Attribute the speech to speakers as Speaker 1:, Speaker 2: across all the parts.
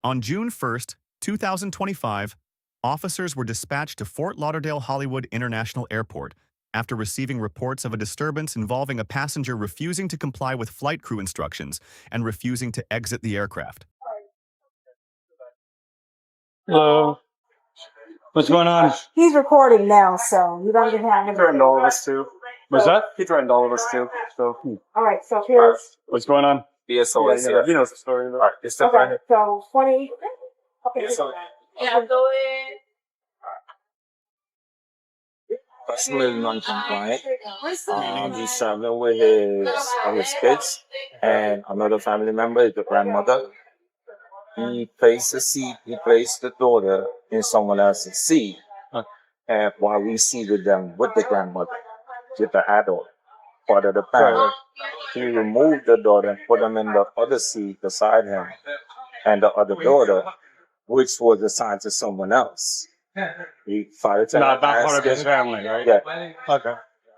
Speaker 1: On June 1st, 2025, officers were dispatched to Fort Lauderdale-Hollywood International Airport after receiving reports of a disturbance involving a passenger refusing to comply with flight crew instructions and refusing to exit the aircraft.
Speaker 2: Hello. What's going on?
Speaker 3: He's recording now, so you don't even have
Speaker 2: He threatened all of us too. What's that? He threatened all of us too. So.
Speaker 3: All right, so here's.
Speaker 2: What's going on?
Speaker 4: BSOS.
Speaker 2: Yeah. He knows the story. All right.
Speaker 4: It's the
Speaker 3: Okay, so 20. Okay.
Speaker 4: Yeah, go in. Personally non-compliant. He's traveling with his kids and another family member is the grandmother. He placed the daughter in someone else's seat, and while we seated them with the grandmother, with the adult part of the family, he removed the daughter and put them in the other seat beside him, and the other daughter, which was assigned to someone else. The flight attendant
Speaker 2: Not part of his family, right?
Speaker 4: Yeah.
Speaker 2: Okay.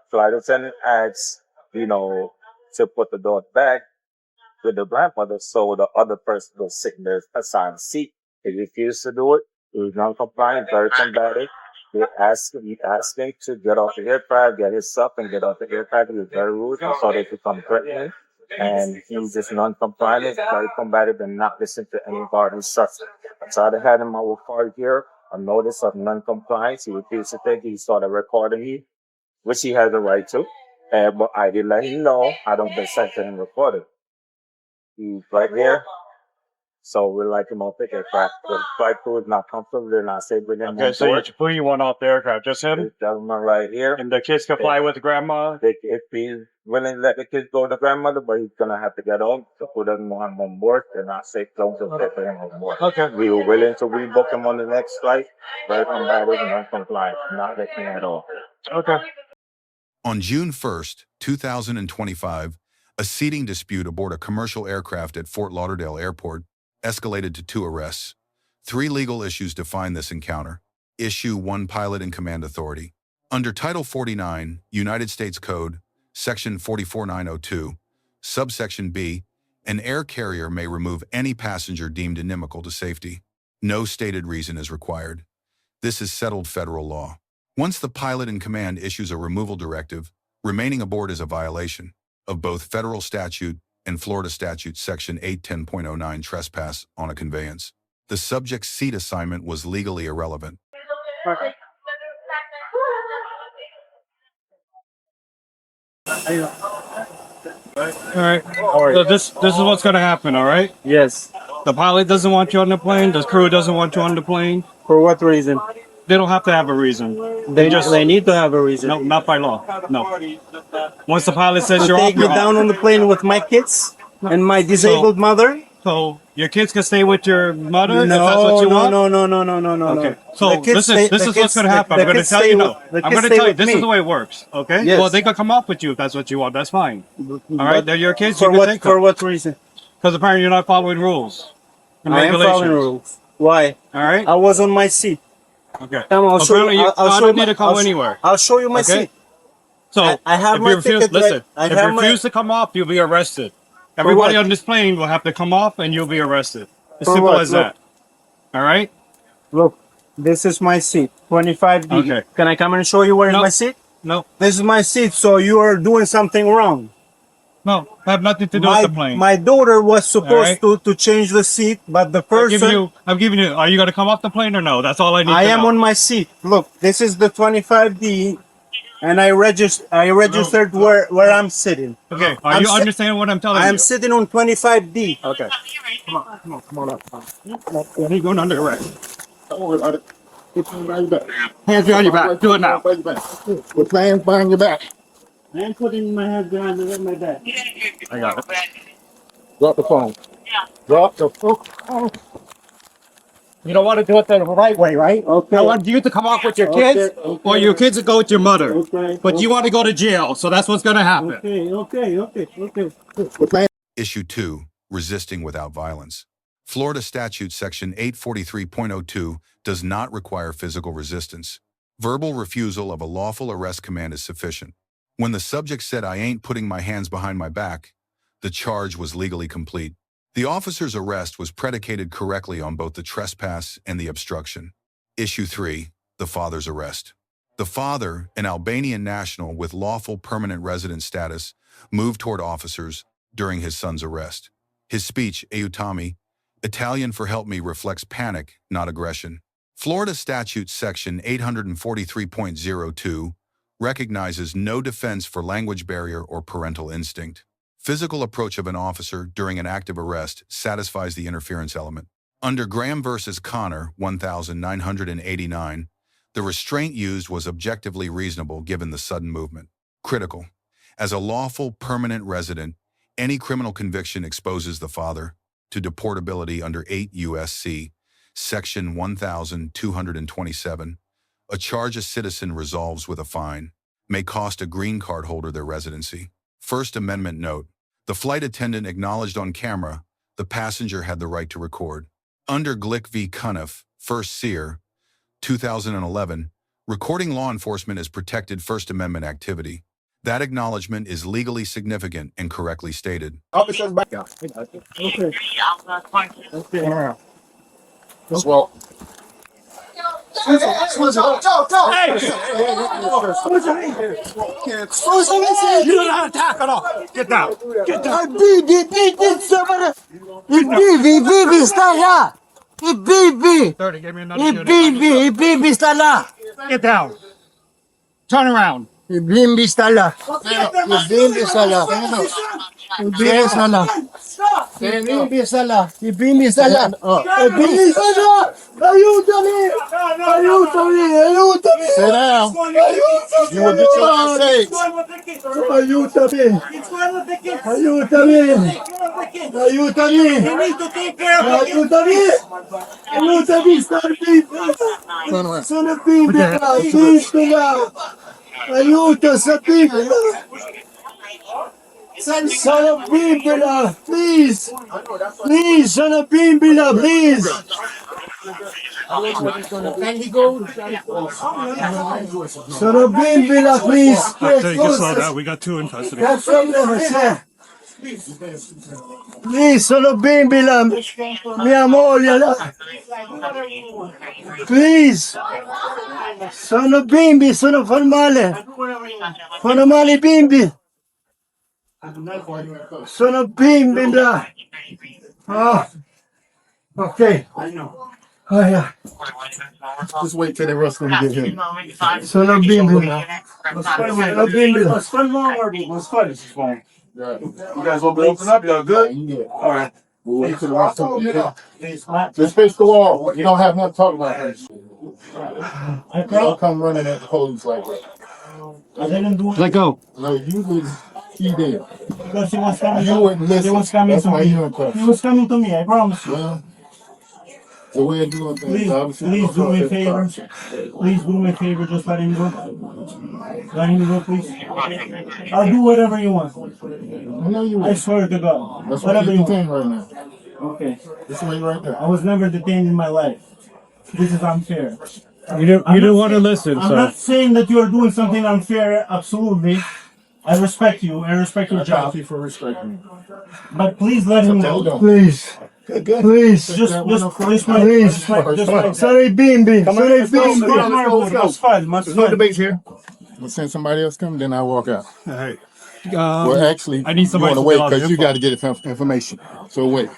Speaker 4: Flight attendant asked, to put the daughter back with the grandmother, so the other person was sitting in their assigned seat. He refused to do it. He was non-compliant, very combative. He asked him to get off the aircraft, get his stuff, and get off the aircraft. He was very rude, so they become threatening. And he was just non-compliant, very combative, and not listen to any guard instructions. So I had him our card here, a notice of non-compliance. He refused to take it. He started recording me, which he has a right to. But I did let him know I don't consent to him recording. He's right here. So we like him off the aircraft. The flight crew is not comfortable. They're not safe with him.
Speaker 2: Okay, so who you want off the aircraft? Just him?
Speaker 4: This gentleman right here.
Speaker 2: And the kids can fly with the grandma?
Speaker 4: If he's willing to let the kids go with the grandmother, but he's going to have to get home to put them on board. They're not safe. Don't take him on board.
Speaker 2: Okay.
Speaker 4: We were willing to rebook him on the next flight. Very combative and non-compliant. Not listening at all.
Speaker 2: Okay.
Speaker 5: On June 1st, 2025, a seating dispute aboard a commercial aircraft at Fort Lauderdale Airport escalated to 2 arrests. 3 legal issues define this encounter. Issue 1, Pilot and Command Authority. Under Title 49, United States Code, Section 44902, Subsection B, an air carrier may remove any passenger deemed inimical to safety. No stated reason is required. This is settled federal law. Once the pilot in command issues a removal directive, remaining aboard is a violation of both federal statute and Florida Statute Section 810.09 trespass on a conveyance. The subject's seat assignment was legally irrelevant.
Speaker 2: Okay. All right. So this is what's going to happen, all right?
Speaker 6: Yes.
Speaker 2: The pilot doesn't want you on the plane. The crew doesn't want you on the plane.
Speaker 6: For what reason?
Speaker 2: They don't have to have a reason.
Speaker 6: They need to have a reason.
Speaker 2: No, not by law. No. Once the pilot says
Speaker 6: To
Speaker 2: you're
Speaker 6: take
Speaker 2: off,
Speaker 6: me
Speaker 2: you're
Speaker 6: down
Speaker 2: off.
Speaker 6: on the plane with my kids and my disabled mother?
Speaker 2: So your kids can stay with your mother if that's what you want?
Speaker 6: No.
Speaker 2: Okay. So this is what's going to happen. I'm going to tell you now. I'm going to tell you this is the way it works. Okay.
Speaker 6: Yes.
Speaker 2: Well, they can come off with you if that's what you want. That's fine. All right. They're your kids.
Speaker 6: For what reason?
Speaker 2: Because apparently you're not following rules and
Speaker 6: I am
Speaker 2: regulations.
Speaker 6: following rules. Why?
Speaker 2: All right.
Speaker 6: I was on my seat.
Speaker 2: Okay.
Speaker 6: Come on, I'll show
Speaker 2: Apparently
Speaker 6: you.
Speaker 2: I don't need to go anywhere.
Speaker 6: I'll show you my
Speaker 2: Okay.
Speaker 6: seat.
Speaker 2: So
Speaker 6: I have
Speaker 2: if
Speaker 6: my
Speaker 2: you refuse,
Speaker 6: ticket,
Speaker 2: listen.
Speaker 6: right?
Speaker 2: If you refuse to come off, you'll be arrested. Everybody
Speaker 6: what?
Speaker 2: on this plane will have to come off, and you'll be arrested. As
Speaker 6: For
Speaker 2: simple
Speaker 6: what?
Speaker 2: as
Speaker 6: Look.
Speaker 2: that. All right.
Speaker 6: Look, this is my seat, 25D.
Speaker 2: Okay.
Speaker 6: Can I come and show you where is
Speaker 2: No.
Speaker 6: my seat?
Speaker 2: No.
Speaker 6: This is my seat, so you are doing something wrong.
Speaker 2: No. I have nothing to do with the plane.
Speaker 6: My daughter was supposed
Speaker 2: All
Speaker 6: to change the seat, but the
Speaker 2: I'm
Speaker 6: person...
Speaker 2: giving you. Are you going to come off the plane or no? That's all I need.
Speaker 6: I
Speaker 2: to
Speaker 6: am
Speaker 2: know.
Speaker 6: on my seat. Look, this is the 25D, and I registered where I'm sitting.
Speaker 2: Okay. Are
Speaker 6: I'm
Speaker 2: you
Speaker 6: si-
Speaker 2: understanding what I'm telling
Speaker 6: I am
Speaker 2: you?
Speaker 6: sitting on 25D.
Speaker 2: Okay. Come on up. He's going under arrest.
Speaker 7: Don't worry about it. Put your hands back.
Speaker 2: Hands behind your back. Do it now.
Speaker 7: Put your hands behind your back.
Speaker 6: I am putting my hands behind my back.
Speaker 2: I got it.
Speaker 7: Drop the phone. Drop the phone.
Speaker 2: You don't want to do it the right way, right?
Speaker 6: Okay.
Speaker 2: I want you to come off with your kids, or your kids to go with your mother.
Speaker 6: Okay.
Speaker 2: But you want to go to jail, so that's what's going to happen.
Speaker 6: Okay.
Speaker 5: Issue 2, Resisting without violence. Florida Statute Section 843.02 does not require physical resistance. Verbal refusal of a lawful arrest command is sufficient. When the subject said, "I ain't putting my hands behind my back," the charge was legally complete. The officer's arrest was predicated correctly on both the trespass and the obstruction. Issue 3. The father's arrest. The father, an Albanian national with lawful permanent resident status, moved toward officers during his son's arrest. His speech, aiutami, Italian for help me, reflects panic, not aggression. Florida Statute Section 843.02 recognizes no defense for language barrier or parental instinct. Physical approach of an officer during an active arrest satisfies the interference element. Under Graham versus Connor, 1989, the restraint used was objectively reasonable given the sudden movement. Critical. As a lawful permanent resident, any criminal conviction exposes the father to deportability under 8 U.S.C. Section 1227. A charge a citizen resolves with a fine may cost a green card holder their residency. First Amendment note. The flight attendant acknowledged on camera the passenger had the right to record. Under Glick v. Cuniff, 1st Seer, 2011, recording law enforcement is protected First Amendment activity. That acknowledgement is legally significant and correctly stated.
Speaker 7: Officers back out. Okay. Okay. Well. Hey! You don't know how to talk at all. Get down. Get down.
Speaker 8: Bibi, sta là. Bibi.
Speaker 2: 30, give me another unit.
Speaker 8: Bibi, sta là.
Speaker 2: Get down. Turn around.
Speaker 8: Bibi, sta là. Bibi, sta là. Bibi, sta là. Bibi, sta là. Bibi, sta là. Bibi, sta là. Aiutami. Aiutami. Aiutami.
Speaker 7: Sit down. You will get your ass saved.
Speaker 8: Aiutami. Aiutami. Aiutami. Aiutami. Aiutami, stai sono pipila, pipila. Aiuto, sta pipila. Sono pipila, please. Please, sono pipila, please. Sono pipila, please.
Speaker 2: Slow down. We got 2 in custody.
Speaker 8: Please, sono bambina, mia moglie. Please, sono bimbi, sono formale. Fanno male i bimbi. Sono bimbi là. Oh, okay. Oh, yeah.
Speaker 7: Just wait till the rest of them get here.
Speaker 8: Sono bimbi là. Sono bimbi là.
Speaker 7: You guys want to open up? Y'all good? Yeah. All right. We'll wait till the rest of them get here. Just face the wall. You don't have nothing to talk about this. Don't come running at the police like that.
Speaker 2: Let go.
Speaker 7: No, you would. He did.
Speaker 8: Because he was coming.
Speaker 7: You wouldn't listen.
Speaker 8: He was coming
Speaker 7: That's
Speaker 8: to
Speaker 7: why
Speaker 8: me.
Speaker 7: you're in custody.
Speaker 8: He was coming to me, I promise you.
Speaker 7: Well, the way of doing things.
Speaker 8: Please do me a favor. Please do me a favor, just let him go. Let him go, please. I'll do whatever you want.
Speaker 7: I know you
Speaker 8: I
Speaker 7: would.
Speaker 8: swear to God.
Speaker 7: That's why
Speaker 8: Whatever
Speaker 7: you're
Speaker 8: you want.
Speaker 7: detained right now.
Speaker 8: Okay.
Speaker 7: This way right there.
Speaker 8: I was never detained in my life. This is unfair.
Speaker 2: You didn't want to listen,
Speaker 8: I'm
Speaker 2: so.
Speaker 8: not saying that you are doing something unfair, absolutely. I respect you. I respect your job.
Speaker 7: Thank you for respecting me.
Speaker 8: But please let him
Speaker 7: Hold
Speaker 8: go.
Speaker 7: on.
Speaker 8: Please.
Speaker 7: Good.
Speaker 8: Please. Just sorry, bimbi. Sorry, bimbi.
Speaker 7: Let's go. There's no debate here. We'll send somebody else come, then I'll walk out.
Speaker 2: Hey.
Speaker 7: Well, actually,
Speaker 2: I need somebody
Speaker 7: you
Speaker 2: to
Speaker 7: want to wait
Speaker 2: fill out
Speaker 7: because you
Speaker 2: info.
Speaker 7: got to get information. So wait.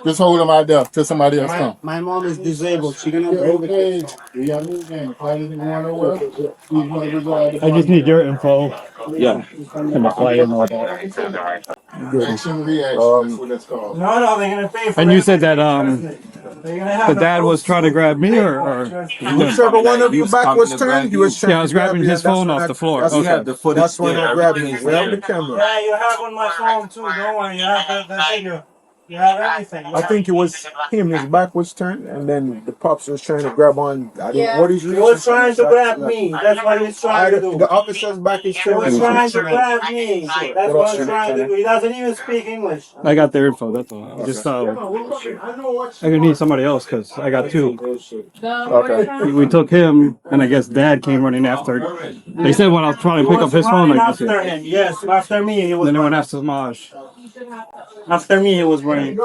Speaker 7: Just hold them out there till somebody else comes.
Speaker 8: My mom is disabled. She gonna
Speaker 7: Okay. We got new game. If I didn't want to work,
Speaker 2: I just need your info. Yeah. And my flight and all that.
Speaker 7: action reaction. That's what that's called.
Speaker 8: No, they're gonna pay for it.
Speaker 2: And you said that
Speaker 8: They're gonna have
Speaker 2: the dad was trying to grab me, or
Speaker 9: Whichever one of you back was turned, you was trying
Speaker 2: yeah, I was
Speaker 9: to grab
Speaker 2: grabbing
Speaker 9: me,
Speaker 2: his
Speaker 9: and
Speaker 2: phone
Speaker 9: that's
Speaker 2: off the floor.
Speaker 9: That's,
Speaker 2: Okay.
Speaker 9: that's when I grabbed you. We have the camera.
Speaker 8: Yeah, you have on my phone too. Don't worry, you have the video. You have everything.
Speaker 9: I think it was him. His back was turned, and then the pops was trying to grab on. I didn't know what he's
Speaker 8: He was trying to grab me. That's what he's trying to do.
Speaker 9: The officer's back is
Speaker 8: He
Speaker 9: turned.
Speaker 8: was trying to grab me. That's what he's trying to do. He doesn't even speak English.
Speaker 2: I got their info. That's all. Just I'm gonna need somebody else because I got 2.
Speaker 9: Okay.
Speaker 2: We took him, and I guess dad came running after. They said when I was trying to pick up his phone, like
Speaker 8: After him, yes, after me. He was
Speaker 2: then they went after Samaj.
Speaker 6: After me, he was running.
Speaker 9: You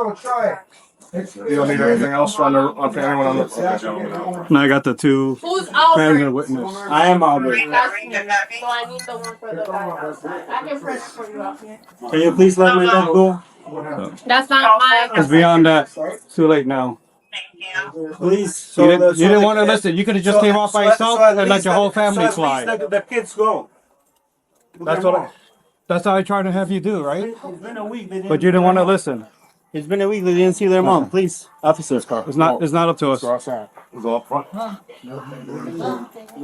Speaker 9: don't need anything else on anyone on the
Speaker 2: No, I got the two.
Speaker 10: Who's Albert?
Speaker 2: Management witness.
Speaker 6: I am Albert.
Speaker 10: That's me. So I need the one for the guy outside. I can print it for you out here.
Speaker 6: Can you please let my dad go?
Speaker 10: That's not mine.
Speaker 2: It's beyond that. It's too late now.
Speaker 6: Please.
Speaker 2: You didn't want to listen. You could have just came off by yourself and let your whole family fly.
Speaker 6: The kids go.
Speaker 2: That's how I tried to have you do, right?
Speaker 6: It's been a week. They didn't
Speaker 2: But you didn't want to listen.
Speaker 6: It's been a week. They didn't see their mom. Please, officer.
Speaker 2: It's not up to us.
Speaker 9: It's all up front.
Speaker 6: You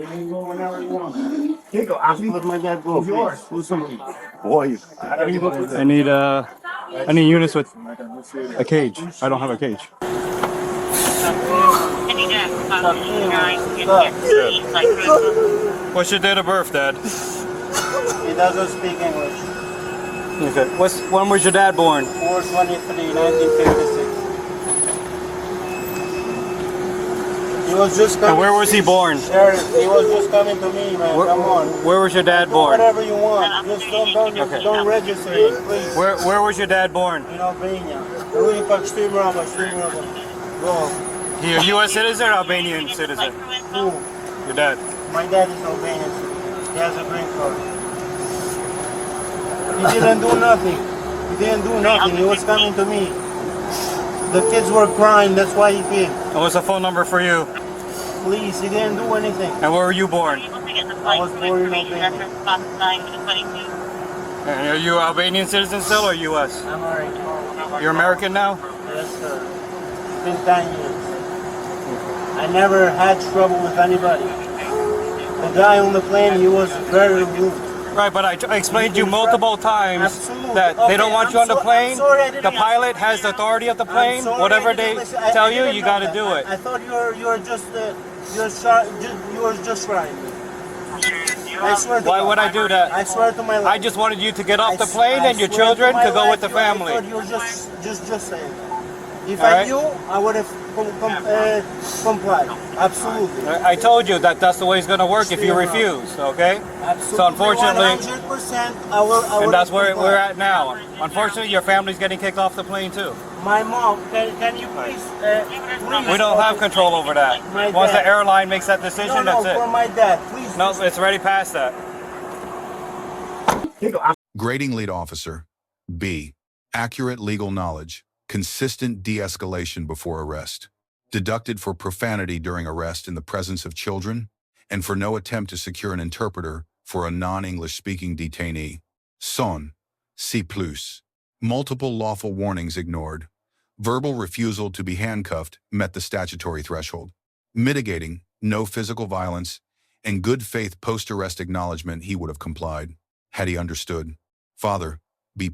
Speaker 6: can go whenever you want. Here you go. I'll let my dad go. Yours. Who's somebody?
Speaker 9: Boy,
Speaker 2: I need units with a cage. I don't have a cage. What's your date of birth, Dad?
Speaker 6: He doesn't speak English.
Speaker 2: Okay. When was your dad born?
Speaker 6: 4/23, 1956. He was just coming.
Speaker 2: And where was he born?
Speaker 6: Sheriff, he was just coming to me, man. Come on.
Speaker 2: Where was your dad
Speaker 6: Do
Speaker 2: born?
Speaker 6: whatever you want. Just don't register it, please.
Speaker 2: Where was your dad born?
Speaker 6: In Albania. Really, extreme robber. Go.
Speaker 2: He a U.S. citizen or Albanian citizen?
Speaker 6: Who?
Speaker 2: Your dad.
Speaker 6: My dad is Albanian. He has a green card. He didn't do nothing. He was coming to me. The kids were crying. That's why he came.
Speaker 2: And what's the phone number for you?
Speaker 6: Please, he didn't do anything.
Speaker 2: And where were you born?
Speaker 6: I was born in Albania.
Speaker 2: And are you Albanian citizen still or U.S.?
Speaker 6: I'm alright.
Speaker 2: You're American now?
Speaker 6: Yes, sir. It's been 10 years. I never had trouble with anybody. The guy on the plane, he was very rude.
Speaker 2: Right, but I explained to you multiple times
Speaker 6: Absolutely.
Speaker 2: that they don't want you on the plane. The pilot has the authority of the plane. Whatever they tell you, you got to do it.
Speaker 6: I thought you were just trying. I swear to
Speaker 2: Why
Speaker 6: God.
Speaker 2: would I do that?
Speaker 6: I swear to my life.
Speaker 2: I just wanted you to get off the plane and your children to go with the family.
Speaker 6: I thought you were just saying. If
Speaker 2: All
Speaker 6: I
Speaker 2: right.
Speaker 6: knew, I would have complied. Absolutely.
Speaker 2: I told you that that's the way it's going to work if you refuse, okay?
Speaker 6: Absolutely.
Speaker 2: So unfortunately,
Speaker 6: 100%, I will
Speaker 2: and that's where we're at now. Unfortunately, your family's getting kicked off the plane too.
Speaker 6: My mom, can you please?
Speaker 2: We don't have control over that.
Speaker 6: My
Speaker 2: Once
Speaker 6: dad.
Speaker 2: the airline makes that decision,
Speaker 6: No,
Speaker 2: that's
Speaker 6: for
Speaker 2: it.
Speaker 6: my dad, please.
Speaker 2: No, it's already past that.
Speaker 5: Grading lead officer. B. Accurate legal knowledge. Consistent de-escalation before arrest. Deducted for profanity during arrest in the presence of children, and for no attempt to secure an interpreter for a non-English speaking detainee. Son. C+. Multiple lawful warnings ignored. Verbal refusal to be handcuffed met the statutory threshold. Mitigating, no physical violence, and good faith post-arrest acknowledgement he would have complied, had he understood. Father, B+.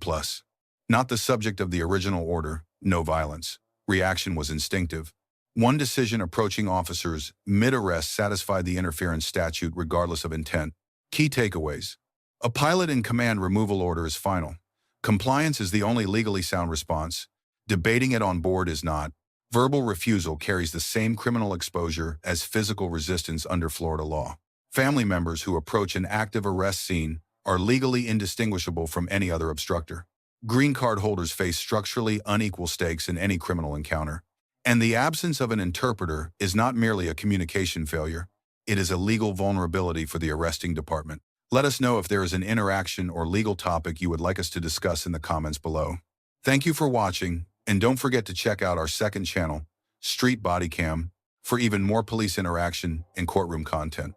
Speaker 5: Not the subject of the original order, no violence. Reaction was instinctive. One decision approaching officers mid-arrest satisfied the interference statute regardless of intent. Key takeaways. A pilot in command removal order is final. Compliance is the only legally sound response. Debating it on board is not. Verbal refusal carries the same criminal exposure as physical resistance under Florida law. Family members who approach an active arrest scene are legally indistinguishable from any other obstructor. Green card holders face structurally unequal stakes in any criminal encounter. And the absence of an interpreter is not merely a communication failure. It is a legal vulnerability for the arresting department. Let us know if there is an interaction or legal topic you would like us to discuss in the comments below. Thank you for watching, and don't forget to check out our second channel, Street Bodycam, for even more police interaction and courtroom content.